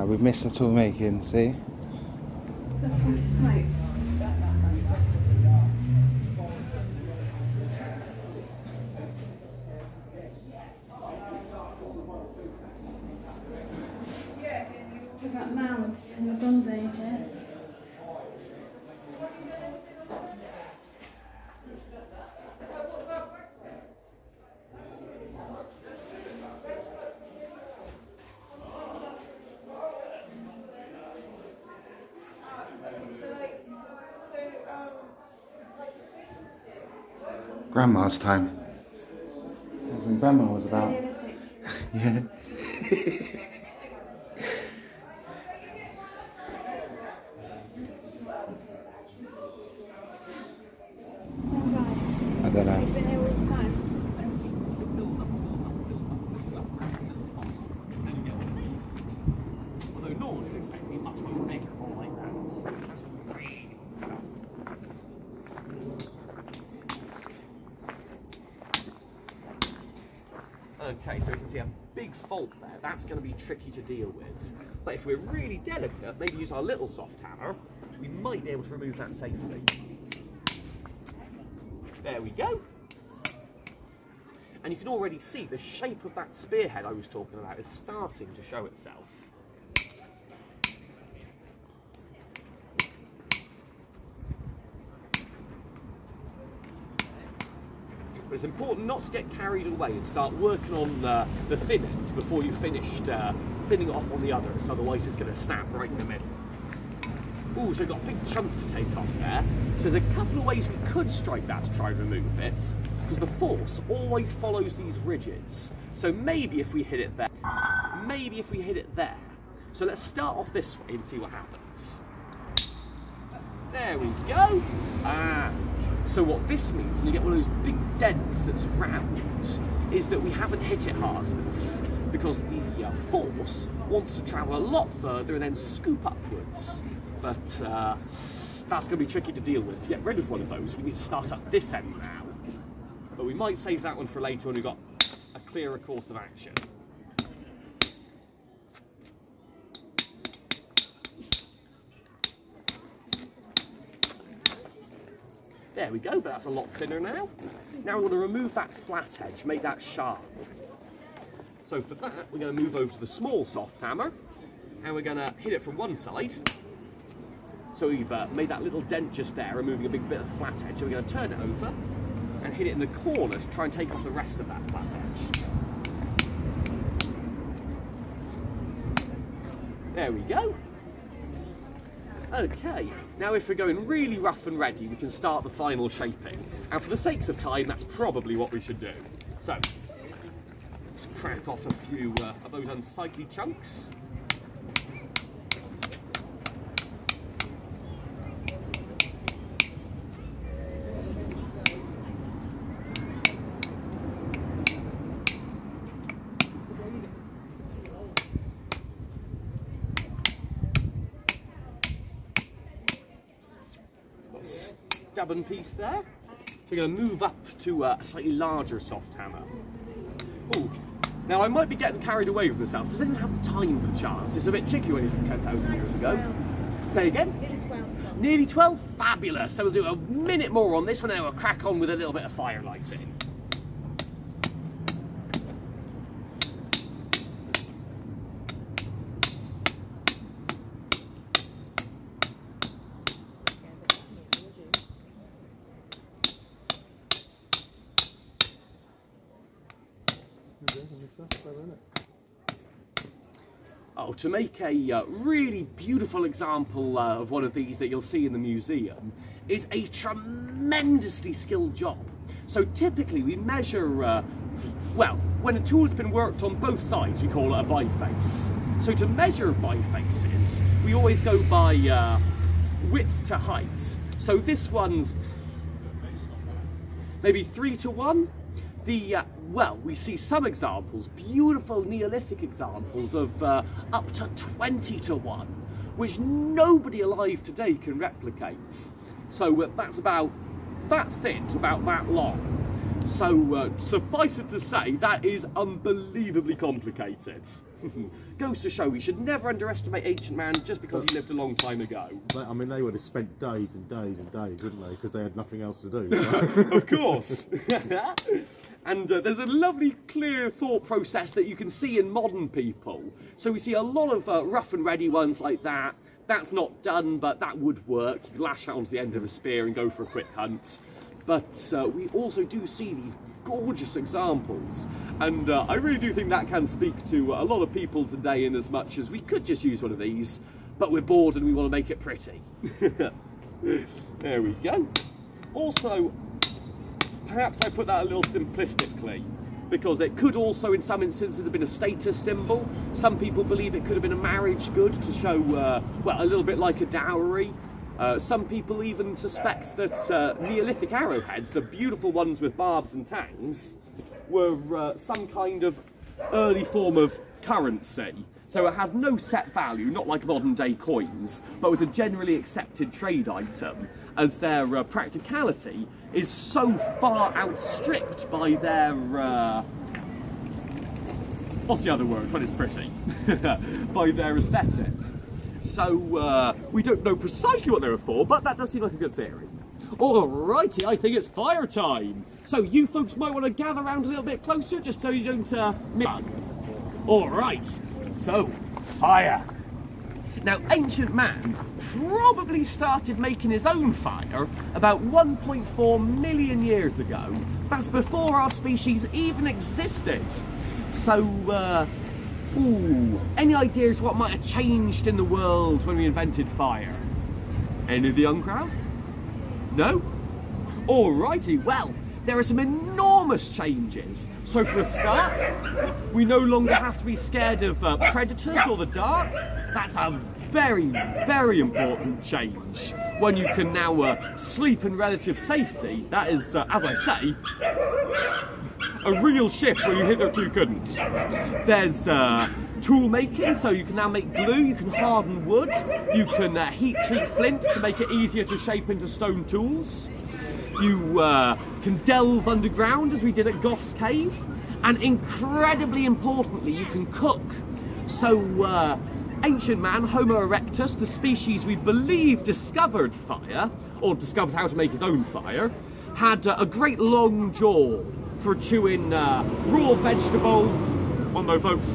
We've missed the tool making, see? That's like smoke. We've got mounds in the Bronze Age here. Grandma's time. That's when Grandma was about. Yeah. I don't know. He's been here all this time. Although normally you'd expect to be much bigger or like that. That's really okay, so we can see a big fault there. That's going to be tricky to deal with. But if we're really delicate, maybe use our little soft hammer, we might be able to remove that safely. There we go. And you can already see the shape of that spearhead I was talking about is starting to show itself. But it's important not to get carried away and start working on the thin end before you've finished thinning off on the others, otherwise it's going to snap right in the middle. Ooh, so we've got a big chunk to take off there. So there's a couple of ways we could strike that to try and remove it, because the force always follows these ridges. So maybe if we hit it there, maybe if we hit it there. So let's start off this way and see what happens. There we go. So what this means, when you get one of those big dents that's round, is that we haven't hit it hard enough, because the force wants to travel a lot further and then scoop upwards. But that's going to be tricky to deal with. To get rid of one of those, we need to start up this end now. But we might save that one for later when we've got a clearer course of action. There we go, but that's a lot thinner now. Now we want to remove that flat edge, make that sharp. So for that, we're going to move over to the small soft hammer, and we're going to hit it from one side. So we've made that little dent just there, removing a big bit of the flat edge. So we're going to turn it over and hit it in the corner to try and take off the rest of that flat edge. There we go. Okay, now if we're going really rough and ready, we can start the final shaping. And for the sakes of time, that's probably what we should do. So, let's crack off a few of those unsightly chunks. Stubborn piece there. We're going to move up to a slightly larger soft hammer. Ooh. Now I might be getting carried away with myself. Does anyone have time perchance? It's a bit tricky when you're from 10,000 years ago. 12. Say again? Nearly 12. Nearly 12? Fabulous. So we'll do a minute more on this one and then we'll crack on with a little bit of firelight in. Oh, to make a really beautiful example of one of these that you'll see in the museum is a tremendously skilled job. So typically we measure, well, when a tool's been worked on both sides, we call it a biface. So to measure bifaces, we always go by width to height. So this one's maybe 3 to 1. Well, we see some examples, beautiful Neolithic examples of up to 20 to 1, which nobody alive today can replicate. So that's about that thin to about that long. So suffice it to say, that is unbelievably complicated. Goes to show we should never underestimate ancient man just because he lived a long time ago. I mean, they would have spent days and days and days, wouldn't they? Because they had nothing else to do. So. Of course. And there's a lovely, clear thought process that you can see in modern people. So we see a lot of rough and ready ones like that. That's not done, but that would work. You lash that onto the end of a spear and go for a quick hunt. But we also do see these gorgeous examples. And I really do think that can speak to a lot of people today, in as much as we could just use one of these, but we're bored and we want to make it pretty. There we go. Also, perhaps I put that a little simplistically, because it could also in some instances have been a status symbol. Some people believe it could have been a marriage good to show, well, a little bit like a dowry. Some people even suspect that Neolithic arrowheads, the beautiful ones with barbs and tangs, were some kind of early form of currency. So it had no set value, not like modern day coins, but was a generally accepted trade item, as their practicality is so far outstripped by their, what's the other word when it's pretty? By their aesthetic. So we don't know precisely what they were for, but that does seem like a good theory. Alrighty, I think it's fire time. So you folks might want to gather around a little bit closer, just so you don't miss. Alright, so fire. Now, ancient man probably started making his own fire about 1.4 million years ago. That's before our species even existed. So, any ideas what might have changed in the world when we invented fire? Any of the young crowd? No? Alrighty, well, there are some enormous changes. So for a start, we no longer have to be scared of predators or the dark. That's a very, very important change. When you can now sleep in relative safety, that is, as I say, a real shift where you hitherto couldn't. There's tool making, so you can now make glue, you can harden wood, you can heat treat flint to make it easier to shape into stone tools. You can delve underground, as we did at Goth's Cave, and incredibly importantly, you can cook. So ancient man, Homo erectus, the species we believe discovered fire, or discovered how to make his own fire, had a great long jaw for chewing raw vegetables. On though, folks.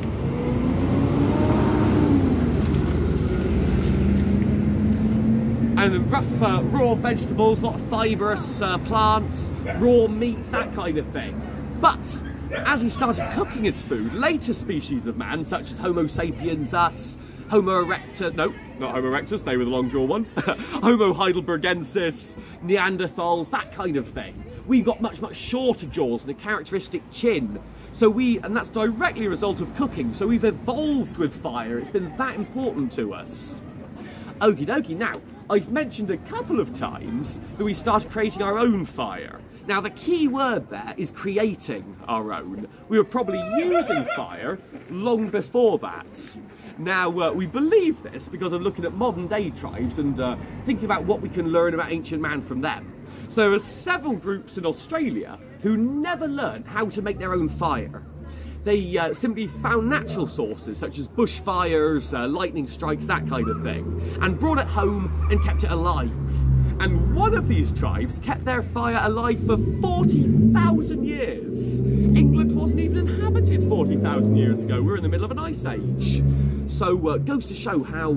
And rough raw vegetables, a lot of fibrous plants, raw meat, that kind of thing. But as he started cooking his food, later species of man, such as Homo sapiens, us, Homo erectus, no, not Homo erectus, they were the long jaw ones, Homo heidelbergensis, Neanderthals, that kind of thing. We've got much, much shorter jaws and a characteristic chin. So and that's directly a result of cooking, so we've evolved with fire. It's been that important to us. Okie dokie, now, I've mentioned a couple of times that we started creating our own fire. Now, the key word there is creating our own. We were probably using fire long before that. Now, we believe this because of looking at modern day tribes and thinking about what we can learn about ancient man from them. So there are several groups in Australia who never learned how to make their own fire. They simply found natural sources such as bushfires, lightning strikes, that kind of thing, and brought it home and kept it alive. And one of these tribes kept their fire alive for 40,000 years. England wasn't even inhabited 40,000 years ago. We're in the middle of an ice age. So goes to show how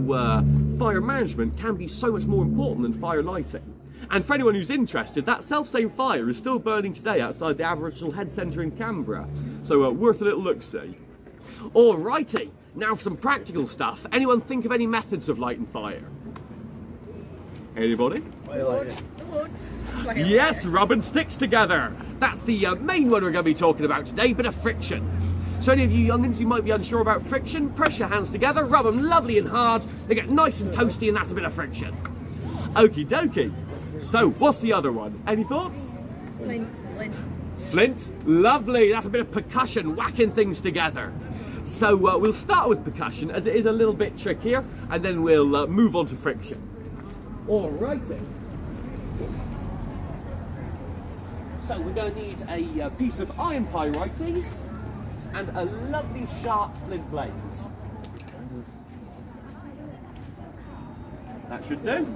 fire management can be so much more important than fire lighting. And for anyone who's interested, that self-same fire is still burning today outside the Aboriginal Head Centre in Canberra. So worth a little look-see. Alrighty, now for some practical stuff. Anyone think of any methods of lighting fire? Anybody? Yes, rubbing sticks together. That's the main one we're going to be talking about today, bit of friction. So any of you youngins who might be unsure about friction, press your hands together, rub them lovely and hard, they get nice and toasty, and that's a bit of friction. Okie dokie. So, what's the other one? Any thoughts? Flint. Flint, lovely. That's a bit of percussion, whacking things together. So we'll start with percussion, as it is a little bit trickier, and then we'll move on to friction. Alrighty. So we're going to need a piece of iron pyrites and a lovely sharp flint blade. That should do.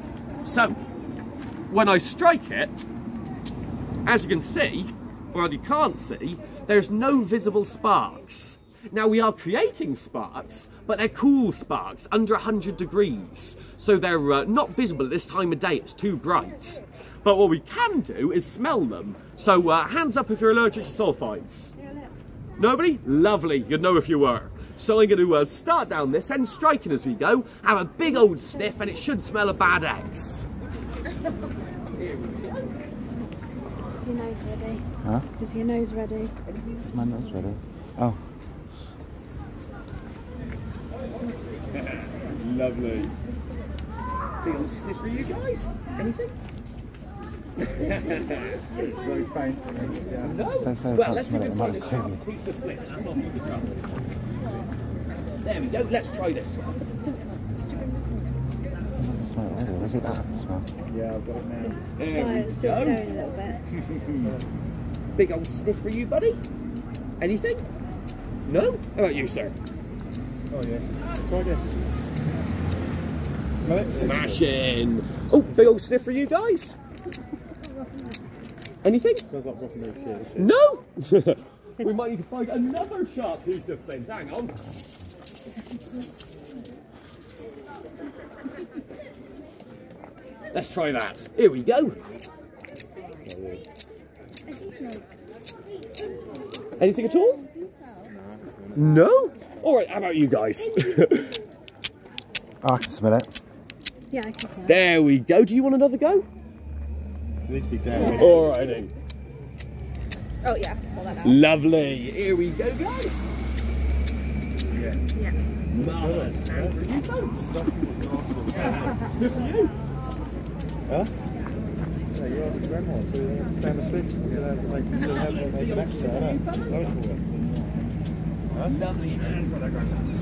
So, when I strike it, as you can see, or you can't see, there's no visible sparks. Now we are creating sparks, but they're cool sparks, under 100 degrees. So they're not visible at this time of day, it's too bright. But what we can do is smell them. So hands up if you're allergic to sulfides. Nobody? Lovely, you'd know if you were. So I'm going to start down this end, striking as we go, have a big old sniff, and it should smell of bad eggs. Is your nose ready? Huh? Is your nose ready? My nose ready. Oh. Lovely. Big old sniff for you guys. Anything? Very faint. No? So Well, let's see if smell it, we can it find might a have sharp COVID. piece of flint. That's all you can try. There we go. Let's try this one. Smell it ready. Is it that smell? Yeah, I've got it now. There Oh, we it's still going a go. little bit. Big old sniff for you, buddy. Anything? No? How about you, sir? Oh yeah. Try again. Smell it? Smashing. Oh, big old sniff for you guys. Anything? Smells like rotten meat, yeah. That's it. No! We might need to find another sharp piece of flint. Hang on. Let's try that. Here we go. Anything at all? No? Alright, how about you guys? Oh, I can smell it. Yeah, I can smell it. There we go. Do you want another go? You need to be down. Alrighty. Oh yeah, I can smell that now. Lovely. Here we go, guys. Yeah. Yeah. Marvellous. And for you folks. Sniff for you. Huh? Yeah, you asked Grandma to down the trip. So they have an extra. I know. Huh? Lovely. And for the grandmas.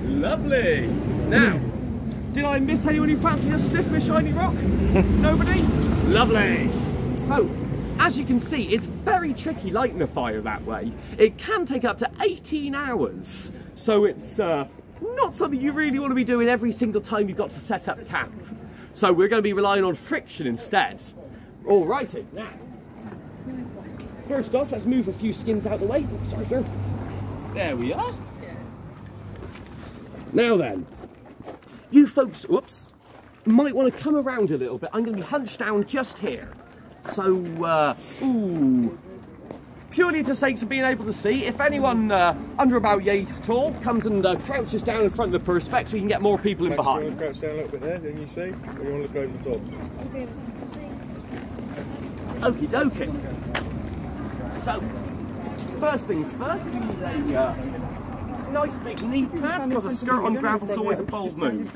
Lovely. Now, did I miss anyone who fancies a sniff of a shiny rock? Nobody? Lovely. So, as you can see, it's very tricky lighting a fire that way. It can take up to 18 hours. So it's not something you really want to be doing every single time you've got to set up camp. So we're going to be relying on friction instead. Alrighty, now. First off, let's move a few skins out of the way. Oops, sorry, sir. There we are. Now then, you folks, whoops, might want to come around a little bit. I'm going to be hunched down just here. So, purely for the sake of being able to see, if anyone under about yay tall comes and crouches down in front of the perspex, we can get more people in Max, do you behind. want to crouch down a little bit there, then you see? Or you want to look over the top? Okie dokie. So, first things first, we need a nice big knee pad, because a skirt on gravel is always a bold move.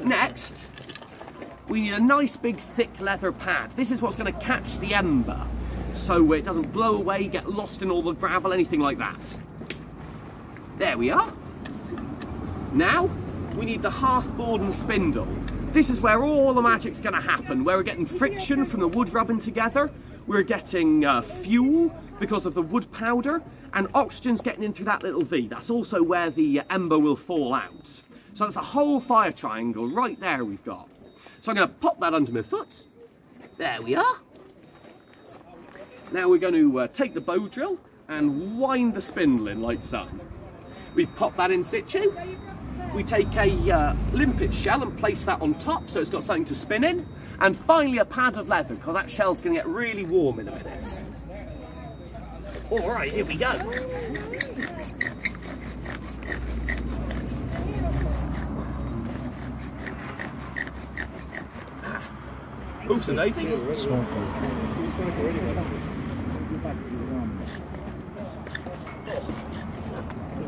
Next, we need a nice big thick leather pad. This is what's going to catch the ember, so it doesn't blow away, get lost in all the gravel, anything like that. There we are. Now, we need the hearthboard and spindle. This is where all the magic's going to happen, where we're getting friction from the wood rubbing together, we're getting fuel because of the wood powder, and oxygen's getting in through that little V. That's also where the ember will fall out. So that's a whole fire triangle right there we've got. So I'm going to pop that under my foot. There we are. Now we're going to take the bow drill and wind the spindle in like so. We pop that in situ. We take a limpet shell and place that on top so it's got something to spin in. And finally a pad of leather, because that shell's going to get really warm in a minute. Alright, here we go. Oops, a daisy.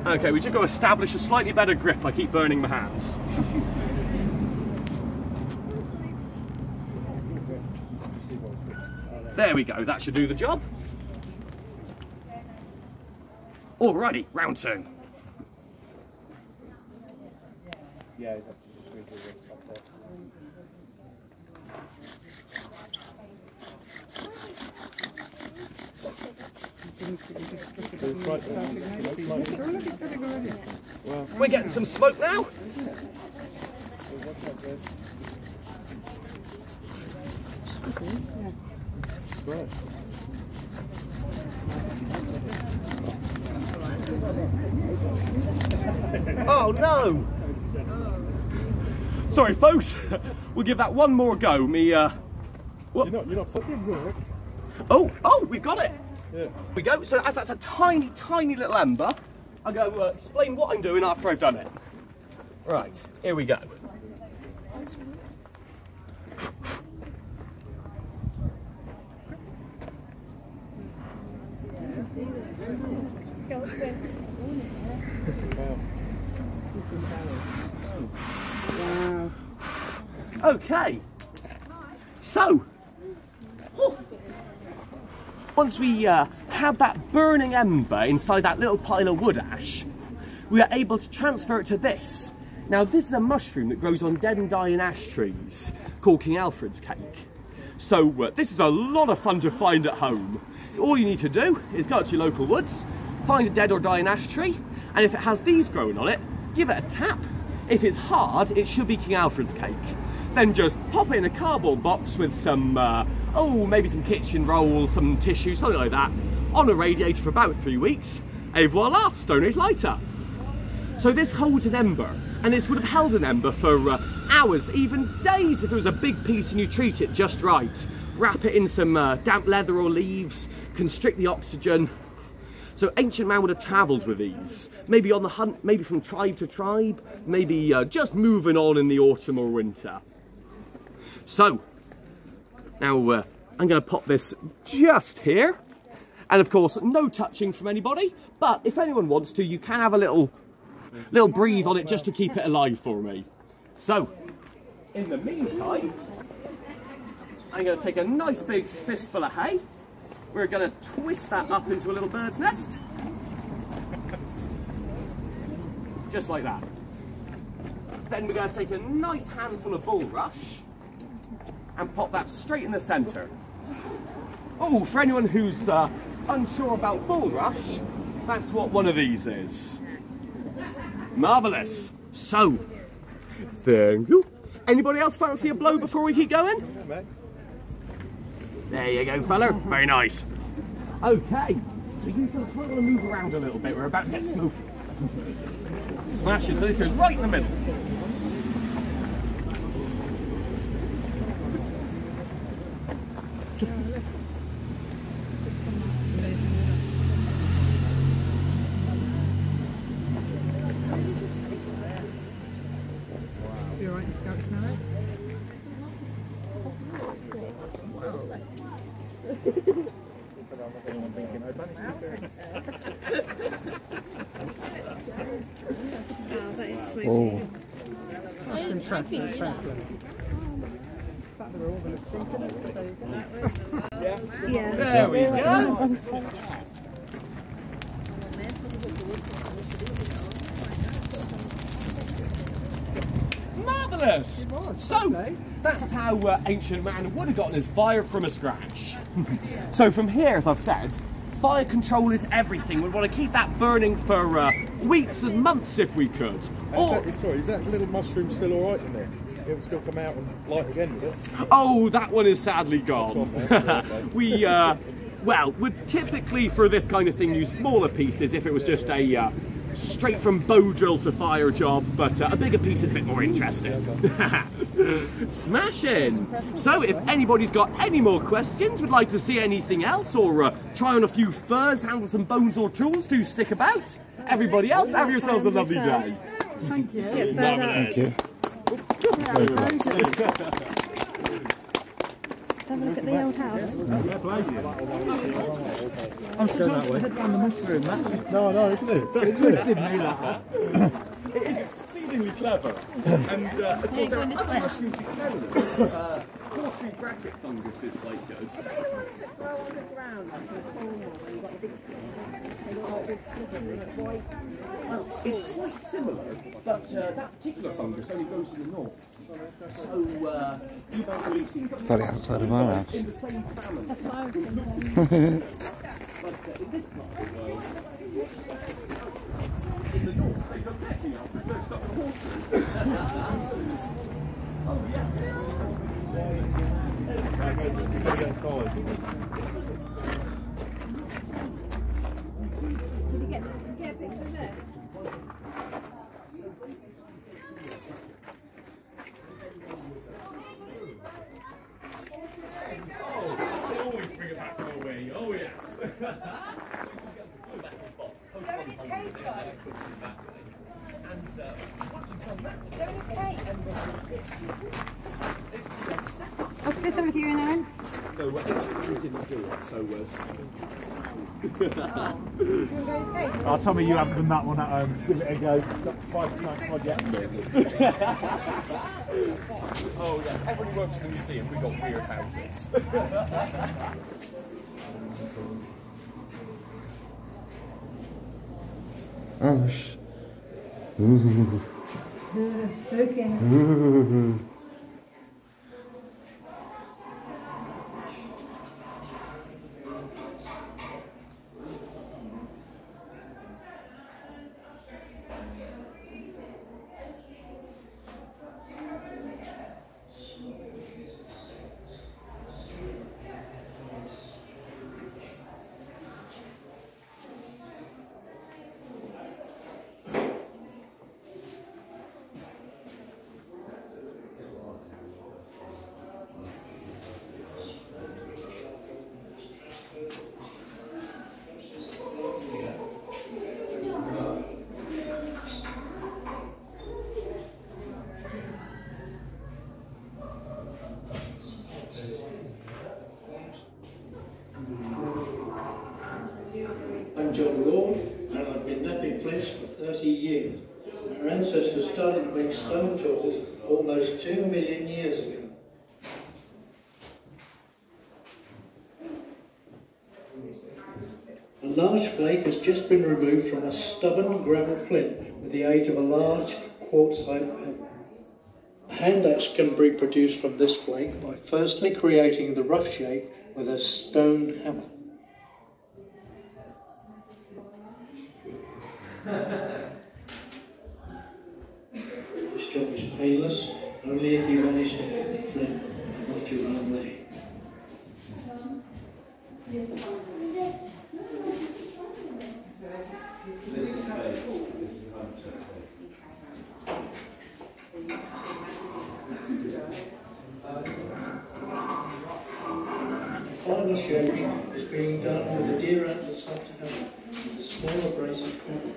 Okay, we just got to establish a slightly better grip. I keep burning my hands. There we go, that should do the job. Alrighty, round two. Yeah, it's up to just We're getting some smoke now. Oh no! Sorry, folks. We'll give that one more go. What? You're not fucking right. Oh, we've got it. Yeah. Here we go. So as that's a tiny, tiny little ember, I'll go explain what I'm doing after I've done it. Right, here we go. Wow. Okay, so once we had that burning ember inside that little pile of wood ash, we are able to transfer it to this. Now this is a mushroom that grows on dead and dying ash trees called King Alfred's cake. So this is a lot of fun to find at home. All you need to do is go out to your local woods, find a dead or dying ash tree, and if it has these growing on it, give it a tap. If it's hard, it should be King Alfred's cake. Then just pop it in a cardboard box with some, maybe some kitchen roll, some tissue, something like that, on a radiator for about 3 weeks, et voila, Stone Age lighter. So this holds an ember, and this would have held an ember for hours, even days, if it was a big piece and you treat it just right. Wrap it in some damp leather or leaves, constrict the oxygen. So ancient man would have travelled with these, maybe on the hunt, maybe from tribe to tribe, maybe just moving on in the autumn or winter. So, now I'm going to pop this just here, and of course no touching from anybody, but if anyone wants to, you can have a little breathe on it just to keep it alive for me. So, in the meantime, I'm going to take a nice big fistful of hay. We're going to twist that up into a little bird's nest. Just like that. Then we're going to take a nice handful of bulrush and pop that straight in the centre. Oh, for anyone who's unsure about bulrush, that's what one of these is. Marvellous. So, thank you. Anybody else fancy a blow before we keep going? Yeah, Max. There you go, fella. Very nice. Okay, so you folks might want to move around a little bit. We're about to get smoky. Smash it. So this goes right in the middle. You alright to scout now? Oh. That's impressive. Yeah. There we go. Marvellous! So, that's how ancient man would have gotten his fire from a scratch. So from here, as I've said, fire control is everything. We want to keep that burning for weeks and months if we could. Sorry, is that little mushroom still alright in there? It will still come out and light again, will it? Oh, that one is sadly gone. We, would typically for this kind of thing use smaller pieces if it was just a straight from bow drill to fire job, but a bigger piece is a bit more interesting. Smashing! So if anybody's got any more questions, would like to see anything else, or try on a few furs, handle some bones or tools, do stick about. Everybody else, have yourselves a lovely day. Thank you. Thank you. Have a look at the old house. I'm still that way. On the mushroom, that's just... No, isn't it? That's twisted me, that has. It is exceedingly clever. And of course there are other mushrooms you can own. Horseshoe bracket fungus is quite good. Well, it's quite similar, but that particular fungus only grows in the north. So you probably see something Sorry, outside of my house. in the same family. But in this part of the world. In the north, they look pecking up with no stuff in water. Oh, yes. I guess it's a bit solid. Did you get a picture of it? Oh, they always bring it back to Norway. Oh, yes. I'll split some with you in a minute. No, well, actually, we didn't do it, so Oh, Tommy, you haven't done that one at home. Give it a go. 5% project. Oh, yes, everybody works in the museum. We've got weird houses. Oh, ooh. Spooky. Ooh. I'm John Law, and I've been napping flints for 30 years. Our ancestors started to make stone tools almost 2 million years ago. A large flake has just been removed from a stubborn gravel flint with the aid of a large quartzite pebble. A hand axe can be produced from this flake by firstly creating the rough shape with a stone hammer. This job is painless, only if you manage to hit the flint and not your own leg. Final shaping is being done with a deer antler soft hammer with a small abrasive hammer.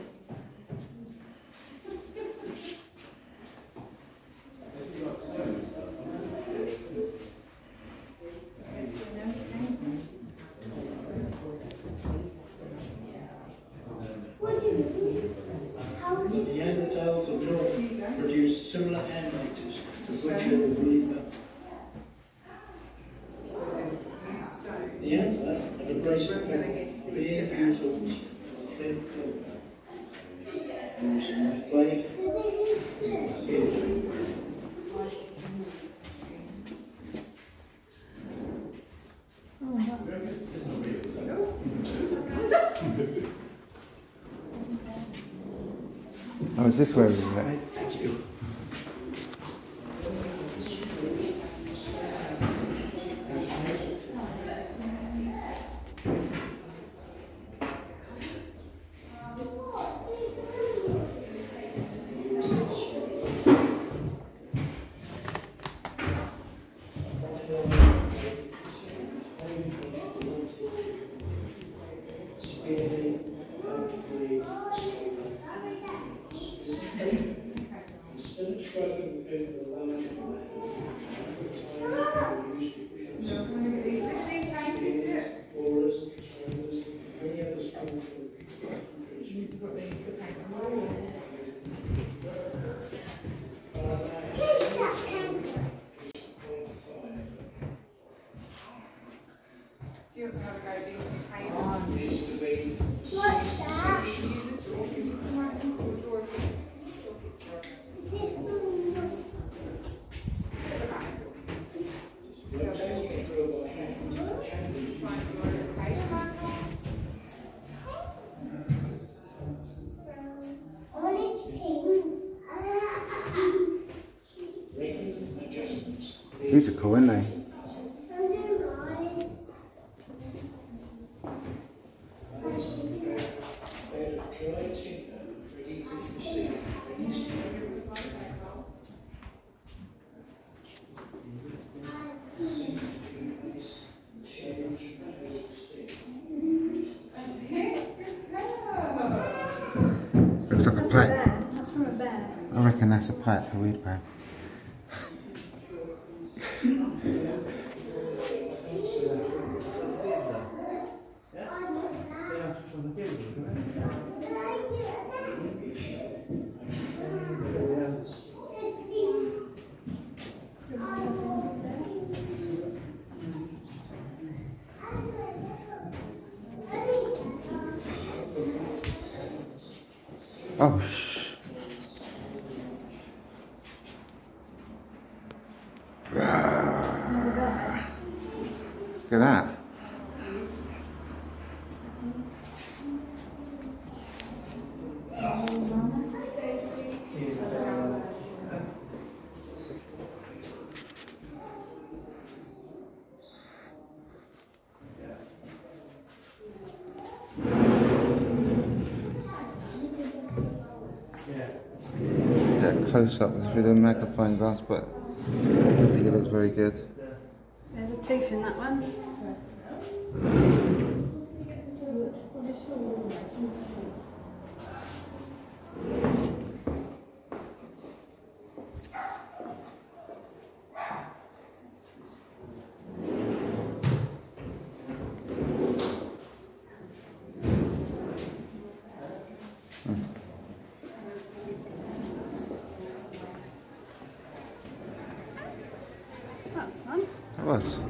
The Neanderthals of North produced similar hand axes to butcher the woolly belt. The antler and abrasive hammer being used on thin film. Use a knife blade. Oh, is this where we were? Thank you. These are cool, aren't they? Looks like a pipe. That's from a bear. I reckon that's a pipe, a weed pipe. Oh, shh. Look at that. Get a close up with a magnifying glass, but I don't think it looks very good. There's a tooth in that one. That's fun. It was.